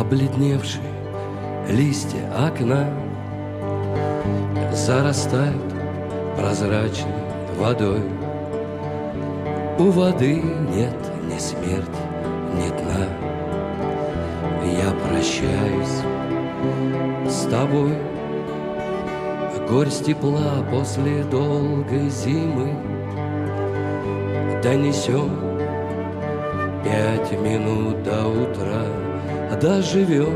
Побледневшие листья окна зарастают прозрачной водой. У воды нет ни смерти, ни дна. Я прощаюсь с тобой. Горсть тепла после долгой зимы донесем 5 минут до утра, доживем